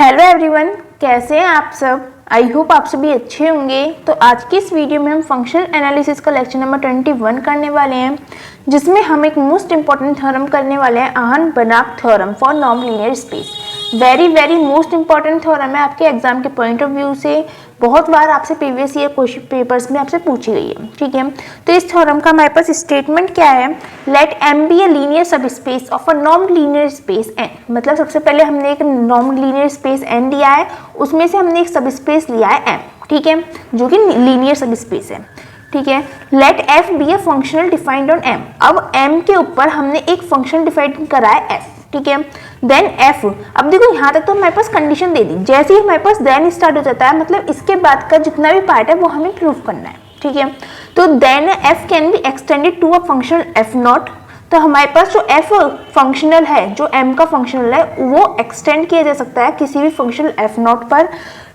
Hello everyone, कैसे हैं आप सब। आई होप आप सभी अच्छे होंगे। तो आज की इस वीडियो में हम फंक्शनल एनालिसिस का लेक्चर नंबर 21 करने वाले हैं, जिसमें हम एक मोस्ट इंपॉर्टेंट थ्योरम करने वाले हैं, Hahn Banach theorem for non linear space. Very most important theorem है आपके एग्जाम के पॉइंट ऑफ व्यू से। बहुत बार आपसे प्रीवियस ईयर क्वेश्चन पेपर्स में आपसे पूछी गई है, ठीक है। तो इस थ्योरम का हमारे पास स्टेटमेंट क्या है, let M be a linear सब space of a non linear space N. मतलब सबसे पहले हमने एक नॉन लीनियर स्पेस एन लिया है, उसमें से हमने एक सब स्पेस लिया है एम, ठीक है, जो कि लीनियर सब स्पेस है, ठीक है। Let f be a functional defined on M. अब एम के ऊपर हमने एक फंक्शन डिफाइंड करा है एफ, ठीक है। देन एफ, अब देखो यहाँ तक तो हमारे पास कंडीशन दे दी, जैसे ही हमारे पास देन स्टार्ट हो जाता है, मतलब इसके बाद का जितना भी पार्ट है वो हमें प्रूव करना है, ठीक है। तो then f can be extended to a functional f naught. तो हमारे पास जो एफ फंक्शनल है, जो एम का फंक्शनल है, वो एक्सटेंड किया जा सकता है किसी भी फंक्शनल एफ नॉट पर,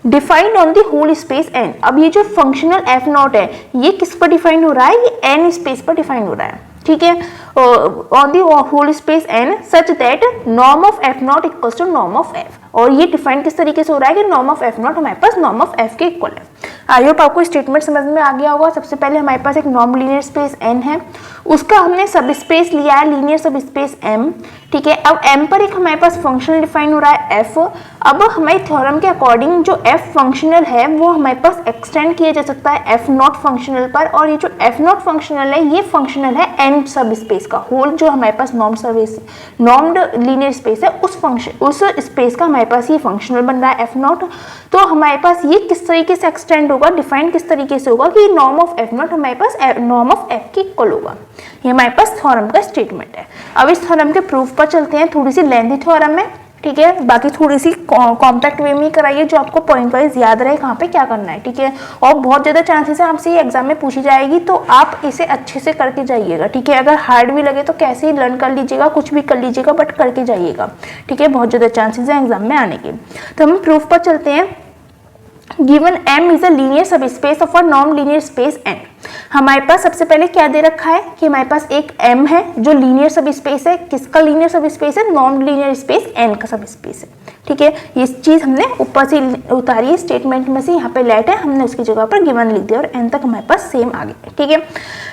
defined on the whole space N. अब ये जो फंक्शनल एफ नॉट है, ये किस पर डिफाइंड हो रहा है, ये एन स्पेस पर डिफाइंड हो रहा है, ठीक है, on the whole space N such that norm of f not equals to norm of f. और ये डिफाइंड किस तरीके से हो रहा है कि नॉर्म ऑफ एफ नॉट हमारे पास नॉर्म ऑफ एफ के इक्वल है। आई होप आपको स्टेटमेंट समझ में आ गया होगा। सबसे पहले हमारे पास एक नॉन लीनियर स्पेस एन है, उसका हमने सब स्पेस लिया है लीनियर सब स्पेस एम, ठीक है। अब एम पर एक हमारे पास फंक्शनल डिफाइन हो रहा है एफ। अब हमारे थ्योरम के अकॉर्डिंग जो एफ फंक्शनल है वो हमारे पास एक्सटेंड किया जा सकता है एफ नॉट फंक्शनल पर, और ये जो एफ नॉट फंक्शनल है ये फंक्शनल है एन सब स्पेस का। होल जो हमारे पास नॉर्म्ड लीनियर स्पेस है उस स्पेस का हमारे पास ये फंक्शनल बन रहा है एफ नॉट। तो हमारे पास ये किस तरीके से एक्सटेंड होगा, डिफाइन किस तरीके से होगा कि नॉर्म ऑफ एफ नॉट हमारे पास नॉर्म ऑफ एफ के इक्वल होगा। ये हमारे पास थ्योरम का स्टेटमेंट है। अब इस थ्योरम के प्रूफ पर चलते हैं। थोड़ी सी लेंथी थ्योरम है, ठीक है, बाकी थोड़ी सी कॉम्पैक्ट वे में कराइए जो आपको पॉइंट वाइज याद रहे कहाँ पे क्या करना है, ठीक है। और बहुत ज़्यादा चांसेस है आपसे ये एग्जाम में पूछी जाएगी, तो आप इसे अच्छे से करके जाइएगा, ठीक है। अगर हार्ड भी लगे तो कैसे ही लर्न कर लीजिएगा, कुछ भी कर लीजिएगा, बट करके जाइएगा, ठीक है। बहुत ज़्यादा चांसेस है एग्जाम में आने के। तो हम प्रूफ पर चलते हैं। Given M is a linear सब space of a non linear space N। हमारे पास सबसे पहले क्या दे रखा है कि हमारे पास एक M है जो लीनियर सब स्पेस है। किसका लीनियर सब स्पेस है, नॉन लीनियर स्पेस N का सब स्पेस है, ठीक है। ये चीज हमने ऊपर से उतारी है, स्टेटमेंट में से यहाँ पे लेट है, हमने उसकी जगह पर गिवन लिख दिया और N तक हमारे पास सेम आ गया, ठीक है।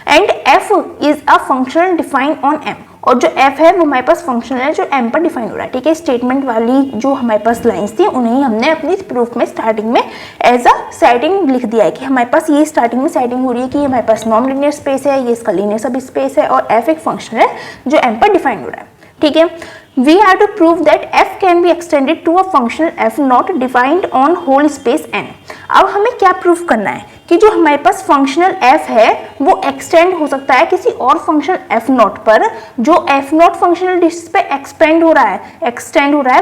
And F is a functional defined on M। और जो f है वो हमारे पास फंक्शनल है जो m पर डिफाइन हो रहा है, ठीक है। स्टेटमेंट वाली जो हमारे पास लाइंस थी उन्हें हमने अपनी प्रूफ में स्टार्टिंग में एज अ सेटिंग लिख दिया है कि हमारे पास ये स्टार्टिंग में सेटिंग हो रही है कि हमारे पास नॉन लीनियर स्पेस है, ये इसका लीनियर सब स्पेस है, और f एक फंक्शनल है जो m पर डिफाइन हो रहा है, ठीक है। We are to prove that f can be extended to a functional f not defined on whole space n। अब हमें क्या प्रूफ करना है कि जो हमारे पास फंक्शनल f है वो एक्सटेंड हो सकता है किसी और फंक्शनल f नॉट पर। जो f नॉट फंक्शनल जिस पे एक्सटेंड हो रहा है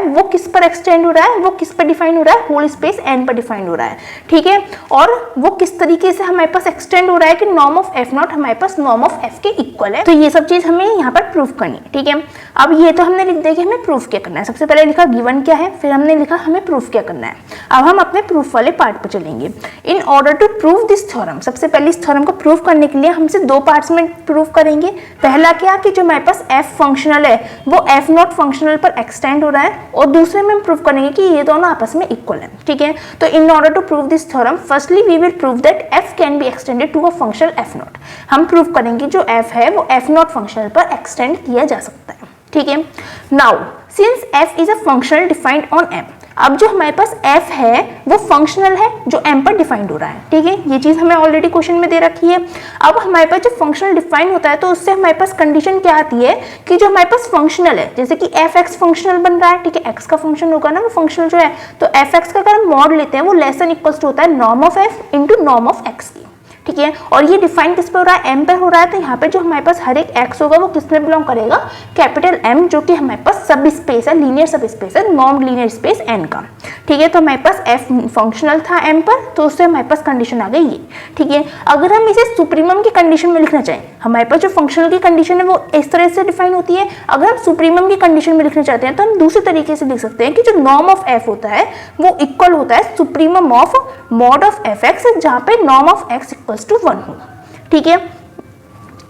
वो किस पर एक्सटेंड हो रहा है, वो किस पर डिफाइन हो रहा है, होल स्पेस n पर डिफाइन हो रहा है, ठीक है। और वो किस तरीके से हमारे पास एक्सटेंड हो रहा है कि नॉर्म ऑफ f नॉट हमारे पास नॉर्म ऑफ f के इक्वल है। तो ये सब चीज हमें यहाँ पर प्रूफ करनी है, ठीक है। अब ये तो हमने लिख दिया कि हमें प्रूफ क्या करना है। सबसे पहले लिखा गिवन क्या है, फिर हमने लिखा हमें प्रूफ क्या करना है। अब हम अपने प्रूफ वाले पार्ट पर चलेंगे। In order to prove this theorem, सबसे पहले इस थ्योरम को प्रूव करने के लिए हमसे दो पार्ट्स में प्रूव करेंगे। पहला क्या कि जो हमारे पास f फंक्शनल है वो f नॉट फंक्शनल पर एक्सटेंड हो रहा है, और दूसरे में हम प्रूव करेंगे कि ये दोनों आपस में इक्वल है, ठीक है। तो in order to prove this theorem firstly we will prove that f can be extended to a functional f naught. हम प्रूव करेंगे जो f है वो f नॉट फंक्शनल पर एक्सटेंड किया जा सकता है, ठीक है। Now since f is a functional defined on m, अब जो हमारे पास f है वो फंक्शनल है जो m पर डिफाइंड हो रहा है, ठीक है। ये चीज हमें ऑलरेडी क्वेश्चन में दे रखी है। अब हमारे पास जो फंक्शनल डिफाइन होता है तो उससे हमारे पास कंडीशन क्या आती है कि जो हमारे पास फंक्शनल है, जैसे कि f(x) फंक्शनल बन रहा है, ठीक है, x का फंक्शन होगा ना वो फंक्शनल जो है, तो f(x) का अगर हम मॉड लेते हैं वो लेस देन इक्वल्स टू होता है norm of f into norm of x की, ठीक है। और ये डिफाइन किस पे हो रहा है, m पे हो रहा है। तो यहाँ पे जो हमारे पास हर एक x होगा वो किस में बिलोंग करेगा, कैपिटल M, जो कि हमारे पास सब स्पेस है, लीनियर सब स्पेस है, नॉन लीनियर स्पेस n का, ठीक है। तो हमारे पास f फंक्शनल था m पर, तो उससे हमारे पास कंडीशन आ गई ये, ठीक है। अगर हम इसे सुप्रीमम की कंडीशन में लिखना चाहें, हमारे पास जो फंक्शनल की कंडीशन है वो इस तरह से डिफाइन होती है। अगर हम सुप्रीमम की कंडीशन में लिखना चाहते हैं तो हम दूसरे तरीके से लिख सकते हैं कि जो नॉर्म ऑफ f होता है वो इक्वल होता है supremum of mod of fx, जहाँ पे norm of x equals to 1 हो, ठीक है।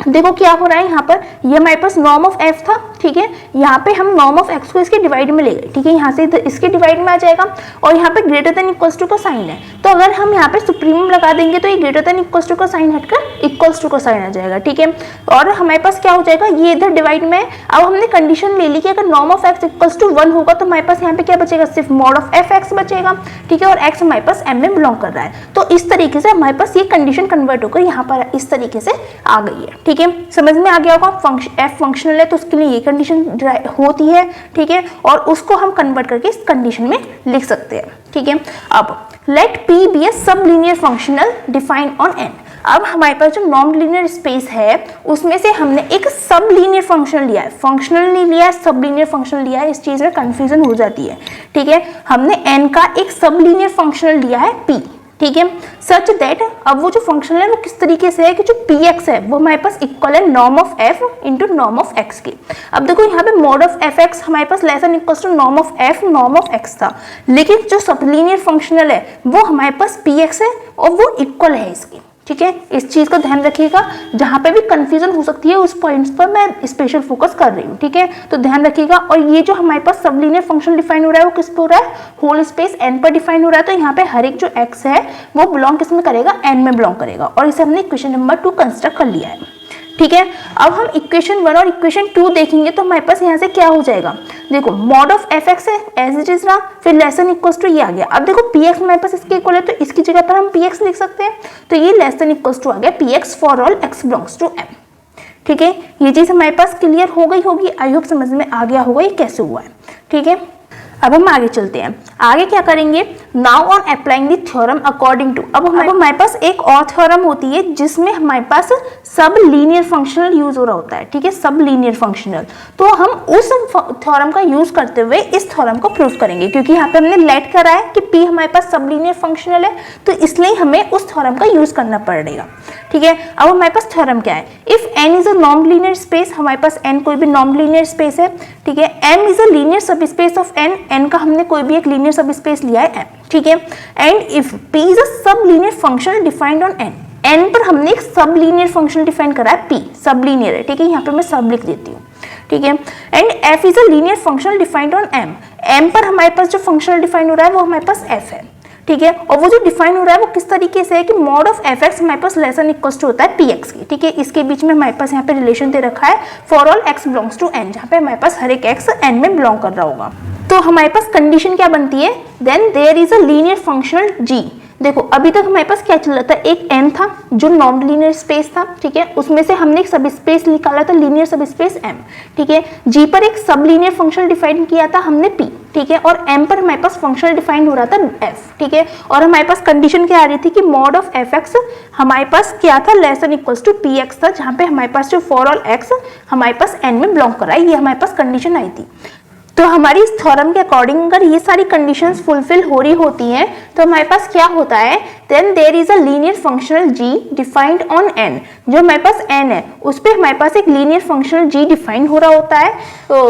देखो क्या हो रहा है यहाँ पर, ये हमारे पास नॉर्म ऑफ एफ था, ठीक है, यहाँ पे हम नॉर्म ऑफ एक्स को इसके डिवाइड में ले गए, ठीक है, यहाँ से इसके डिवाइड में आ जाएगा और यहाँ पे ग्रेटर देन इक्वल्स टू का साइन है, तो अगर हम यहाँ पे सुप्रीमम लगा देंगे तो ये ग्रेटर देन इक्वल्स टू का साइन हटकर इक्वल्स टू का साइन आ जाएगा, ठीक है, और हमारे पास क्या हो जाएगा, ये इधर डिवाइड में। अब हमने कंडीशन ले ली कि अगर norm of x equals to 1 होगा तो हमारे पास यहाँ पे क्या बचेगा, सिर्फ मॉड ऑफ एफ एक्स बचेगा, ठीक है, और एक्स हमारे पास एम में बिलोंग कर रहा है, तो इस तरीके से हमारे पास ये कंडीशन कन्वर्ट होकर यहाँ पर इस तरीके से आ गई है, ठीक है, समझ में आ गया होगा। एफ फंक्शनल है तो उसके लिए ये कंडीशन होती है, ठीक है, और उसको हम कन्वर्ट करके इस कंडीशन में लिख सकते हैं, ठीक है। अब लेट पी बी ए सब linear functional defined on n. अब हमारे पास जो नॉन लीनियर स्पेस है उसमें से हमने एक सब लीनियर फंक्शनल लिया है, फंक्शनल नहीं लिया है, सब लीनियर फंक्शनल लिया है, इस चीज में कंफ्यूजन हो जाती है, ठीक है। हमने एन का एक सब लीनियर फंक्शनल लिया है पी, ठीक है, सच दैट अब वो जो फंक्शनल है वो किस तरीके से है कि जो पी एक्स है वो हमारे पास इक्वल है norm of F into norm of x की। अब देखो यहाँ पे मॉड ऑफ एफ एक्स हमारे पास less than equal to norm of f norm of x था, लेकिन जो सब लीनियर फंक्शनल है वो हमारे पास पी एक्स है और वो इक्वल है इसकी, ठीक है, इस चीज का ध्यान रखिएगा, जहां पे भी कंफ्यूजन हो सकती है उस पॉइंट्स पर मैं स्पेशल फोकस कर रही हूँ, ठीक है, तो ध्यान रखिएगा। और ये जो हमारे पास सब लीनियर फंक्शन डिफाइन हो रहा है वो किस पे हो रहा है, होल स्पेस एन पर डिफाइन हो रहा है, तो यहाँ पे हर एक जो एक्स है वो बिलोंग किस में करेगा, एन में बिलोंग करेगा, और इसे हमने इक्वेशन नंबर 2 कंस्ट्रक्ट कर लिया है, ठीक है। अब हम इक्वेशन 1 और इक्वेशन 2 देखेंगे तो हमारे पास यहाँ से क्या हो जाएगा, देखो मॉड ऑफ एफ एक्स है एज इट इज ना, फिर लेस देन इक्वल्स टू ये आ गया। अब देखो पी एक्स हमारे पास इसके इक्वल है तो इसकी जगह पर हम पी एक्स लिख सकते हैं, तो ये लेस देन इक्वल्स टू आ गया p x for all x belongs to m, ठीक है। ये चीज हमारे पास क्लियर हो गई होगी, आई होप समझ में आ गया होगा ये कैसे हुआ है, ठीक है। अब हम आगे चलते हैं, आगे क्या करेंगे, now on applying the theorem according to. अब हमारे पास एक और थ्योरम होती है जिसमें हमारे पास सब लीनियर फंक्शनल यूज हो रहा होता है, ठीक है, सब लीनियर फंक्शनल, तो हम उस थ्योरम का यूज करते हुए इस थ्योरम को प्रूव करेंगे, क्योंकि यहाँ पे हमने लेट करा है कि पी हमारे पास सब लीनियर फंक्शनल है, तो इसलिए हमें उस थ्योरम का यूज करना पड़ेगा, ठीक है। अब हमारे पास थ्योरम क्या है, if n is a non linear space, हमारे पास एन कोई भी नॉन लीनियर स्पेस है, ठीक है, एम इज अ लीनियर सब स्पेस ऑफ एन, एन का हमने कोई भी एक लीनियर सब स्पेस लिया है एम, ठीक है, and if p is a sub linear function defined on N, N पर हमने एक सब लीनियर फंक्शन डिफाइन करा है पी, सब लीनियर है, ठीक है, यहाँ पे मैं सब लिख देती हूँ, ठीक है, and f is a linear function defined on m, m पर हमारे पास जो फंक्शन डिफाइन हो रहा है वो हमारे पास एफ है, ठीक है, और वो जो डिफाइन हो रहा है वो किस तरीके से है कि मॉड ऑफ एफ एक्स हमारे पास लेस देन इक्वल्स टू होता है पी एक्स की, ठीक है, इसके बीच में हमारे पास यहाँ पे रिलेशन दे रखा है for all x belongs to n, जहाँ पे हमारे पास हर एक एक्स एन में बिलोंग कर रहा होगा, तो हमारे पास कंडीशन क्या बनती है, then there is a linear functional g. देखो अभी तक हमारे पास क्या चल रहा था, एक एन था जो नॉन लीनियर स्पेस था, ठीक है, उसमें से हमने एक सब स्पेस निकाला था लीनियर सब स्पेस एम, ठीक है, जी पर एक सब लीनियर फंक्शन डिफाइन किया था हमने पी, ठीक है, और एम पर हमारे पास फंक्शन डिफाइन हो रहा था एफ, ठीक है, और हमारे पास कंडीशन क्या आ रही थी कि मॉड ऑफ एफ एक्स हमारे पास क्या था, less than equals to p x था, जहाँ पे हमारे पास जो फॉर ऑल एक्स हमारे पास एन में बिलोंग कर रहा है, ये हमारे पास कंडीशन आई थी। तो हमारी इस थ्योरम के अकॉर्डिंग अगर ये सारी कंडीशंस फुलफिल हो रही होती हैं तो हमारे पास क्या होता है, then there is a linear functional g defined on n, जो हमारे पास एन है उस पर हमारे पास एक लीनियर फंक्शनल जी डिफाइन हो रहा होता है,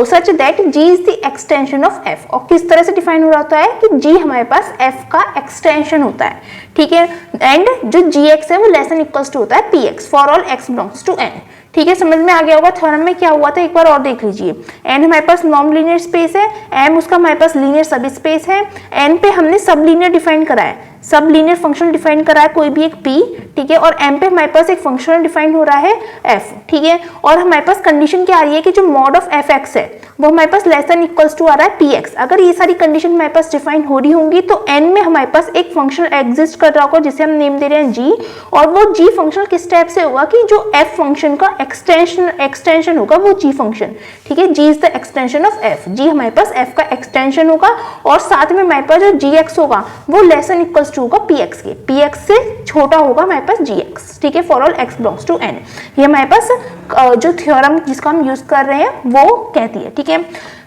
such that g is the extension of f, और किस तरह से डिफाइन हो रहा होता है कि जी हमारे पास एफ का एक्सटेंशन होता है, ठीक है, एंड जो जी एक्स है वो लेस देन इक्वल्स टू होता है p x for all x belongs to n, ठीक है, समझ में आ गया होगा। थ्योरम में क्या हुआ था एक बार और देख लीजिए, एन हमारे पास नॉन लीनियर स्पेस है, एम उसका हमारे पास लीनियर सब स्पेस है, एन पे हमने सब लीनियर डिफाइन करा है, सब लीनियर फंक्शन डिफाइन करा है कोई भी एक पी, ठीक है, और एम पे हमारे पास एक फंक्शनल डिफाइन हो रहा है एफ, ठीक है, और हमारे पास कंडीशन क्या आ रही है कि जो मॉड ऑफ एफ एक्स है वो हमारे पास लेस देन इक्वल्स टू आ रहा है पी एक्स। अगर ये सारी कंडीशन हमारे पास डिफाइन हो रही होंगी तो एन में हमारे पास एक फंक्शन एग्जिस्ट कर रहा होगा जिसे हम नेम दे रहे हैं जी, और वो जी फंक्शन किस टाइप से होगा कि जो एफ फंक्शन का एक्सटेंशन होगा वो जी फंक्शन, ठीक है, g is the extension of f, g हमारे पास एफ का एक्सटेंशन होगा, और साथ में हमारे पास जो जी एक्स होगा वो लेस देन इक्वल्स टू होगा पी एक्स के, पी एक्स से छोटा होगा हमारे पास जी एक्स, ठीक है, for all x belongs to n. ये हमारे पास जो थ्योरम जिसका हम यूज कर रहे हैं वो कहती है, ठीक है।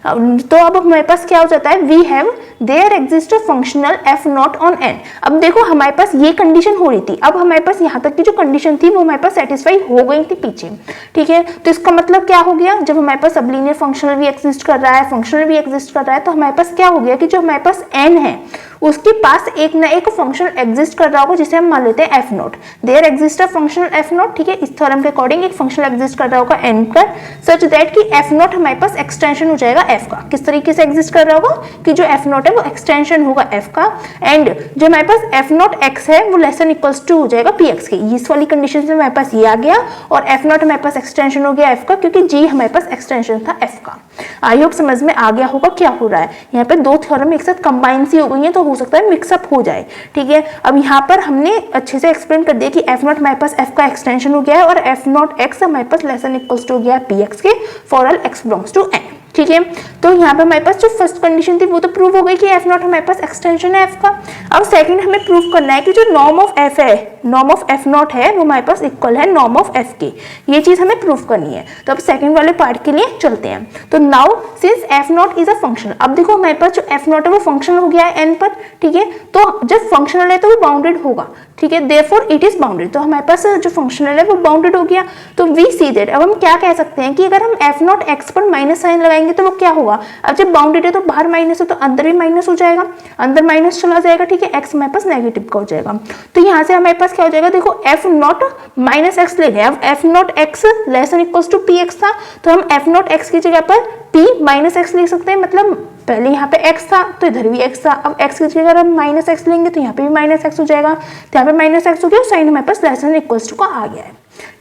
तो अब हमारे पास क्या हो जाता है, we have there exist a functional f naught on n. अब देखो हमारे पास ये कंडीशन हो रही थी, अब हमारे पास यहाँ तक की जो कंडीशन थी वो हमारे पास सेटिस्फाई हो गई थी पीछे, ठीक है। तो इसका मतलब क्या हो गया, जब हमारे पास सब लीनियर फंक्शनल भी एग्जिस्ट कर रहा है, फंक्शनल भी एग्जिस्ट कर रहा है, तो हमारे पास क्या हो गया कि जो हमारे पास एन है उसके पास एक ना एक फंक्शन एग्जिस्ट कर रहा होगा जिसे हम मान लेते हैं f naught. There exist a functional f naught, ठीक है। इस थ्योरम के अकॉर्डिंग एक फंक्शन एग्जिस्ट कर रहा होगा एन पर, सच दैट कि एफ नॉट हमारे पास एक्सटेंशन हो जाएगा एफ का। किस तरीके से एग्जिस्ट कर रहा होगा कि जो एफ नॉट है वो एक्सटेंशन होगा एफ का, एंड जो हमारे पास एफ नॉट एक्स है वो लेस देन इक्वल्स टू हो जाएगा पी एक्स के। इस वाली कंडीशन से हमारे पास ये आ गया और एफ नॉट हमारे पास एक्सटेंशन हो गया एफ का, क्योंकि जी हमारे पास एक्सटेंशन था एफ का। आई होप समझ में आ गया होगा क्या हो रहा है। यहाँ पे दो थ्योरम एक साथ कंबाइन सी हो गई है, तो हो सकता है मिक्सअप हो जाए, ठीक है। अब यहाँ पर हमने अच्छे से एक्सप्लेन कर दिया कि एफ नॉट हमारे पास एफ का एक्सटेंशन हो गया है और एफ नॉट एक्स हमारे पास लेस देन इक्वल्स टू हो गया पी एक्स के for all x belongs to n, ठीक है। तो यहाँ पे हमारे पास जो फर्स्ट कंडीशन थी वो तो प्रूव हो गई कि एफ नॉट हमारे पास एक्सटेंशन है एफ का। अब सेकंड हमें प्रूव करना है कि जो नॉर्म ऑफ एफ है, नॉर्म ऑफ एफ नॉट है वो हमारे पास इक्वल है नॉर्म ऑफ एफ के। ये चीज हमें प्रूव करनी है। तो अब सेकंड वाले पार्ट के लिए चलते हैं। तो now since F not is a function, अब देखो हमारे पास जो एफ नॉट है वो फंक्शनल हो गया है एन पर, ठीक है। तो जब फंक्शनल है तो वो बाउंडेड होगा, ठीक है, देयरफॉर इट इज बाउंडेड। तो हमारे पास जो फंक्शनल है वो बाउंडेड हो गया। तो वी सी दैट, अब हम क्या कह सकते हैं कि अगर हम एफ नॉट एक्स पर माइनस साइन लगाएंगे तो वो क्या होगा, अब जब बाउंडेड है तो बाहर माइनस है तो अंदर भी माइनस हो जाएगा, अंदर माइनस चला जाएगा, ठीक है, एक्स हमारे पास नेगेटिव का हो जाएगा। तो यहाँ से हमारे पास क्या हो जाएगा, देखो एफ नॉट माइनस एक्स ले गए, अब f not x less than equals to p x था, तो हम एफ नॉट एक्स की जगह पर पी माइनस एक्स लिख सकते हैं। मतलब पहले यहाँ पे x था तो इधर भी x था, अब x की जगह हम माइनस एक्स लेंगे तो यहाँ पे भी माइनस एक्स हो जाएगा, तो यहाँ पे माइनस एक्स हो गया, साइन हमारे पास लेस देन इक्वल्स टू का आ गया है,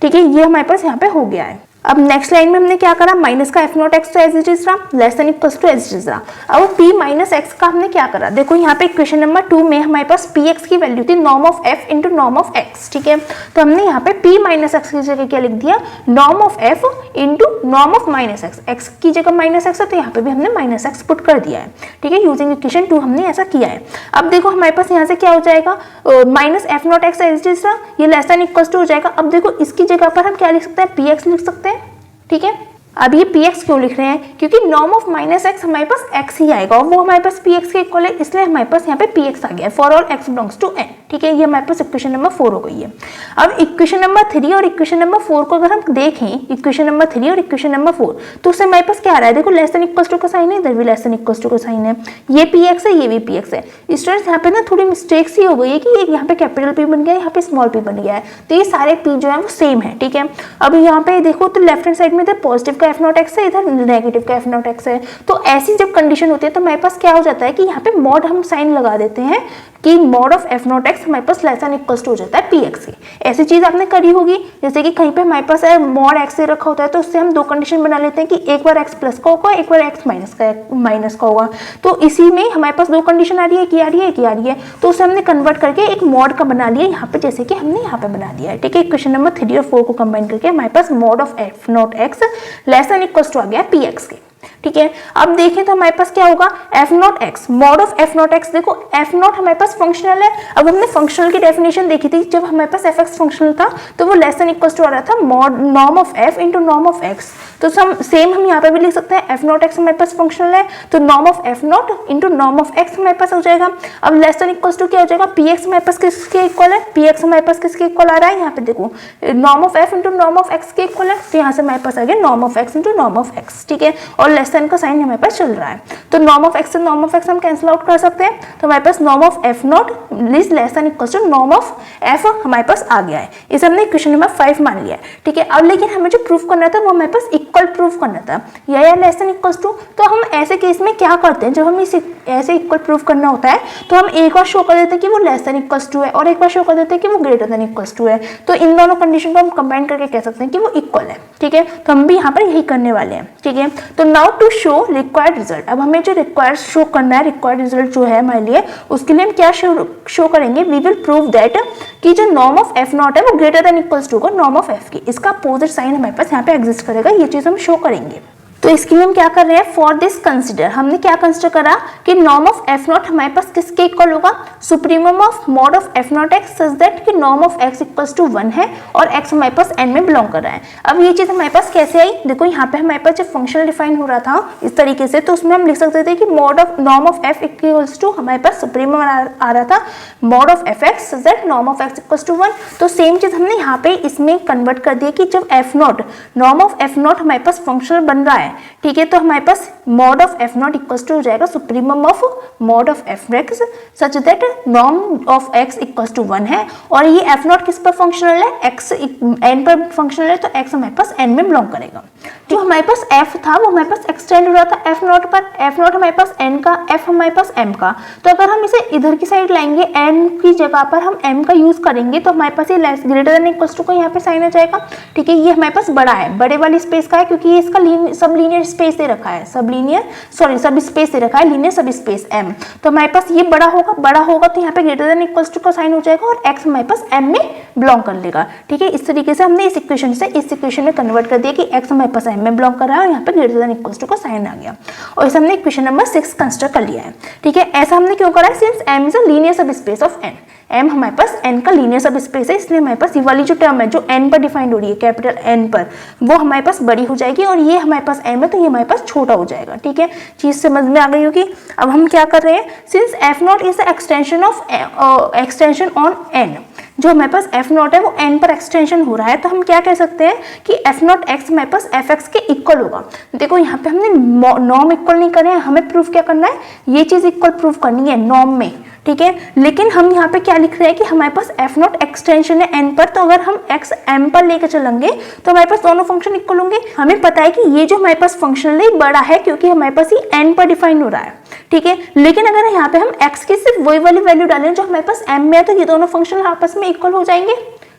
ठीक है। ये हमारे पास यहाँ पे हो गया है। अब नेक्स्ट लाइन में हमने क्या करा, माइनस का एफ नॉट एक्स तो एज इट इज रहा, less than equals to as it is रहा। अब पी माइनस एक्स का हमने क्या करा, देखो यहाँ पे इक्वेशन नंबर 2 में हमारे पास पी एक्स की वैल्यू थी norm of F into norm of x, ठीक है। तो हमने यहाँ पे पी माइनस एक्स की जगह क्या लिख दिया, norm of F into norm of minus x. X की जगह माइनस एक्स है तो यहाँ पे भी हमने माइनस एक्स पुट कर दिया है, ठीक है, यूजिंग इक्वेशन 2 हमने ऐसा किया है। अब देखो हमारे पास यहाँ से क्या हो जाएगा, minus f not x as it is रहा, ये लेस देन इक्वल्स टू हो जाएगा। अब देखो इसकी जगह पर हम क्या लिख सकते हैं, पी एक्स लिख सकते हैं, ठीक है। अब ये px क्यों लिख रहे हैं, क्योंकि नॉर्म ऑफ माइनस एक्स हमारे पास x ही आएगा और वो हमारे पास px के इक्वल है, इसलिए हमारे पास यहाँ पे px आ गया for all x belongs to n, ठीक है। ये हमारे पास इक्वेशन नंबर 4 हो गई है। अब इक्वेशन नंबर 3 और इक्वेशन नंबर 4 को अगर हम देखें, इक्वेशन नंबर 3 और इक्वेशन नंबर 4, तो उससे हमारे पास क्या आ रहा है, देखो लेस देन इक्वल्स टू का साइन है, इधर भी लेस देन इक्वल्स टू का साइन है, ये px है, ये भी px है। स्टूडेंट्स यहाँ पे ना थोड़ी मिस्टेक सी हो गई है कि यहाँ पे कैपिटल P बन गया है, यहाँ पे स्मॉल p बन गया है, तो ये सारे p जो है वो सेम है, ठीक है। अब यहाँ पे देखो तो लेफ्ट हैंड साइड में इधर पॉजिटिव का एफ नॉट एक्स है, इधर नेगेटिव का एफ नॉट एक्स है। तो ऐसी जब कंडीशन होती है तो हमारे पास क्या हो जाता है कि यहाँ पे मॉड हम साइन लगा देते हैं कि mod of f not x हमारे पास लेस देन इक्वल्स टू हो जाता है पी एक्स की। ऐसी चीज आपने करी होगी, जैसे कि कहीं पे हमारे पास मॉड एक्स से रखा होता है तो उससे हम दो कंडीशन बना लेते हैं कि एक बार एक्स प्लस का होगा, एक बार एक्स माइनस का होगा। तो इसी में हमारे पास दो कंडीशन आ रही है, एक आ रही है, एक आ रही है, तो उसे हमने कन्वर्ट करके एक मॉड का बना लिया यहाँ पे, जैसे कि हमने यहाँ पे बना दिया है, ठीक है। क्वेश्चन नंबर 3 और 4 को कंबाइन करके हमारे पास mod of f not x less than equals to आ गया पी एक्स के, ठीक है। अब देखें तो हमारे पास क्या होगा, F not x mod of f not x. देखो एफ नॉट हमारे पास फंक्शनल है। अब हमने फंक्शनल की डेफिनेशन देखी थी, जब हमारे पास एफ एक्स फंक्शनल था तो वो लेस देन इक्वल्स टू आ रहा था mod norm of F into norm of x. तो सेम हम यहाँ पे भी लिख सकते हैं, एफ नॉट एक्स हमारे पास फंक्शनल है तो norm of f not into norm of x हमारे पास हो जाएगा। अब लेस देन इक्वल्स टू क्या हो जाएगा, पी एक्स हमारे पास किसके इक्वल है, पी एक्स हमारे पास किसके इक्वल आ रहा है, यहाँ पे देखो norm of F into norm of x के इक्वल है, तो यहाँ से हमारे पास आ गया norm of x into norm of x, ठीक है। और लेस देन का साइन हमारे पास चल रहा है, तो नॉर्म ऑफ एक्स से नॉर्म ऑफ एक्स हम कैंसिल आउट कर सकते हैं, तो हमारे पास norm of f not is less than equals to norm of f हमारे पास आ गया है। इसे हमने इक्वेशन नंबर 5 मान लिया है, ठीक है। अब लेकिन हमें जो प्रूफ करना था वो हमारे पास इक्वल प्रूफ करना था, या लेस देन इक्वल्स टू। तो हम ऐसे केस में क्या करते हैं, जब हम इसे ऐसे इक्वल प्रूफ करना होता है तो हम एक बार शो कर देते हैं कि वो लेस देन इक्वल्स टू है और एक बार शो कर देते हैं कि वो ग्रेटर देन इक्वल्स टू है। तो इन दोनों कंडीशन को हम कंबाइन करके कह सकते हैं कि वो इक्वल है, ठीक है। तो हम भी यहाँ पर यही करने वाले हैं, ठीक है। तो now to show required result, अब हमें जो रिक्वायर्ड शो करना है, रिक्वायर्ड रिजल्ट जो है हमारे लिए, उसके लिए हम क्या शो करेंगे, वी विल प्रूव दैट कि जो नॉर्म ऑफ एफ नॉट है वो ग्रेटर देन इक्वल्स टू होगा नॉर्म ऑफ एफ की। इसका अपोजिट साइन हमारे पास यहाँ पे एग्जिस्ट करेगा, ये चीज हम शो करेंगे। तो इसके लिए हम क्या कर रहे हैं, फॉर दिस कंसिडर, हमने क्या कंसिडर करा कि नॉर्म ऑफ एफ नॉट हमारे पास किसके इक्वल होगा, supremum of mod of f not x such that कि norm of x equals to 1 है और एक्स हमारे पास एन में बिलोंग कर रहा है। अब ये चीज हमारे पास कैसे आई, देखो यहाँ पे हमारे पास जब फंक्शनल डिफाइन हो रहा था इस तरीके से, तो उसमें हम लिख सकते थे कि mod of norm of f equals to हमारे पास सुप्रीमम आ रहा था mod of f x such that norm of x equals to 1। तो सेम चीज हमने यहाँ पे इसमें कन्वर्ट कर दिया कि जब F not norm of f not हमारे पास फंक्शनल बन रहा है, ठीक है, तो हमारे पास mod of f not equals to हो जाएगा supremum of mod of f x such that norm of x equals to 1 है। और ये एफ नॉट किस पर फंक्शनल है, एक्स एन पर फंक्शनल है, तो एक्स हमारे पास एन में बिलोंग करेगा। जो हमारे पास एफ था वो हमारे पास एक्सटेंड हो रहा था एफ नॉट पर, एफ नॉट हमारे पास एन का, एफ हमारे पास एम का। तो अगर हम इसे इधर की साइड लाएंगे, एन की जगह पर हम एम का यूज करेंगे, तो हमारे पास ये less greater than equals to का यहाँ पे साइन आ जाएगा, ठीक है। ये हमारे पास बड़ा है, बड़े वाली स्पेस का है क्योंकि ये इसका सब लीनियर स्पेस दे रखा है, सब स्पेस दे रखा है, लीनियर सब स्पेस एम। तो हमारे पास ये बड़ा होगा तो यहाँ पे ग्रेटर देन इक्वल्स टू का साइन हो जाएगा और एक्स हमारे पास एम में बिलोंग कर लेगा, ठीक है। इस तरीके से हमने इस इक्वेशन से इस इक्वेशन में कन्वर्ट कर दिया कि एक्स हमारे पास एम में बिलोंग कर रहा है और यहाँ पे ग्रेटर देन इक्वल्स टू का साइन आ गया, और इसे हमने इक्वेशन नंबर 6 कंसिडर कर लिया है, ठीक है। ऐसा हमने क्यों करा है, since m is a linear सब स्पेस ऑफ एन, एम हमारे पास एन का लीनियर सब स्पेस है, इसलिए हमारे पास ये वाली जो टर्म है जो एन पर डिफाइंड हो रही है कैपिटल एन पर, वो हमारे पास बड़ी हो जाएगी और ये हमारे पास एम है तो ये हमारे पास छोटा हो जाएगा, ठीक है। चीज समझ में आ गई होगी। अब हम क्या कर रहे हैं, since F not is the extension on n, जो हमारे पास एफ नॉट है वो एन पर एक्सटेंशन हो रहा है, तो हम क्या कह सकते हैं कि एफ नॉट एक्स हमारे पास एफ एक्स के इक्वल होगा। देखो यहाँ पे हमने नॉर्म इक्वल नहीं करे हैं, हमें प्रूफ क्या करना है, ये चीज इक्वल प्रूफ करनी है नॉर्म में, ठीक है। लेकिन हम यहाँ पे क्या लिख रहे हैं कि हमारे पास एफ नॉट एक्सटेंशन है एन पर, तो अगर हम एक्स एम पर लेकर चलेंगे तो हमारे पास दोनों फंक्शन इक्वल होंगे। हमें पता है कि ये जो हमारे पास फंक्शन है बड़ा है क्योंकि हमारे पास ये एन पर डिफाइन हो रहा है, ठीक है। लेकिन अगर यहाँ पे हम एक्स की सिर्फ वही वाली वैल्यू डालें जो हमारे पास एम में है, तो ये दोनों फंक्शन आपस में इक्वल हो जाएंगे,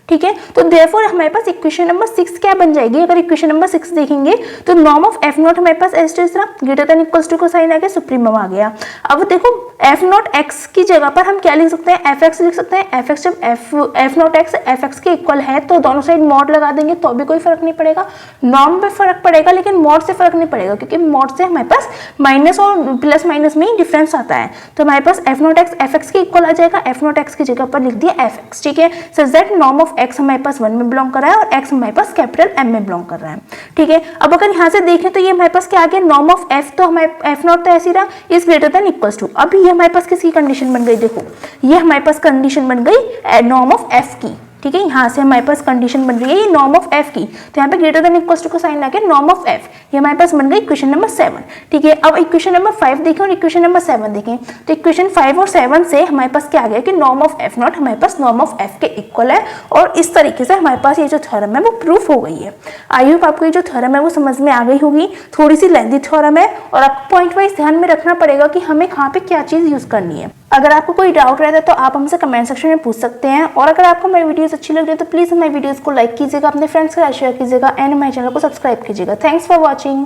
ठीक है। तो देयरफॉर हमारे पास इक्वेशन नंबर 6 क्या बन जाएगी, अगर इक्वेशन नंबर 6 देखेंगे तो नॉर्म ऑफ एफ नॉट हमारे पास s t greater than equals to का साइन आ गया, सुप्रीमम आ गया। अब देखो एफ नॉट एक्स की जगह पर हम क्या लिख सकते हैं, एफ एक्स लिख सकते हैं। एफ एक्स जब F not x f x के इक्वल है तो दोनों साइड मॉड लगा देंगे तो भी कोई फर्क नहीं पड़ेगा, नॉर्म पे फर्क पड़ेगा लेकिन मॉड से फर्क नहीं पड़ेगा क्योंकि मॉड से हमारे पास माइनस और प्लस माइनस में ही डिफरेंस आता है। तो हमारे पास f not x f x के इक्वल आ जाएगा, एफ नॉट एक्स की जगह पर लिख दिया एफ एक्स, ठीक है। Such that norm of x हमारे पास 1 में बिलोंग कर रहा है और x हमारे पास कैपिटल M में बिलोंग कर रहा है, ठीक है। अब अगर यहाँ से देखें तो ये हमारे पास क्या आ गया, नॉर्म ऑफ f, तो हमारे f नॉट तो ऐसे ही रहा, is greater than equals to. अब ये हमारे पास किसकी कंडीशन बन गई, देखो ये हमारे पास कंडीशन बन गई नॉर्म ऑफ f की, ठीक है। यहाँ से हमारे पास कंडीशन बन रही है ये नॉर्म ऑफ f की, तो यहाँ पे ग्रेटर देन इक्वल्स टू का साइन आ गया नॉर्म ऑफ f, ये हमारे पास बन गई इक्वेशन नंबर 7, ठीक है। अब इक्वेशन नंबर 5 देखें और इक्वेशन नंबर 7 देखें, तो इक्वेशन 5 और 7 से हमारे पास क्या आ गया कि नॉर्म ऑफ f नॉट हमारे पास नॉर्म ऑफ f के इक्वल है, और इस तरीके से हमारे पास ये जो थ्योरम है वो प्रूफ हो गई है। आई होप आपको ये जो थ्योरम है वो समझ में आ गई होगी, थोड़ी सी लेंथी थ्योरम है और आपको पॉइंट वाइज ध्यान में रखना पड़ेगा कि हमें कहाँ पे क्या चीज यूज करनी है। अगर आपको कोई डाउट रहता है तो आप हमसे कमेंट सेक्शन में पूछ सकते हैं, और अगर आपको हमारी वीडियोस अच्छी लग रही है तो प्लीज हमारी वीडियोस को लाइक कीजिएगा, अपने फ्रेंड्स के साथ शेयर कीजिएगा एंड हमारे चैनल को सब्सक्राइब कीजिएगा। Thanks for watching.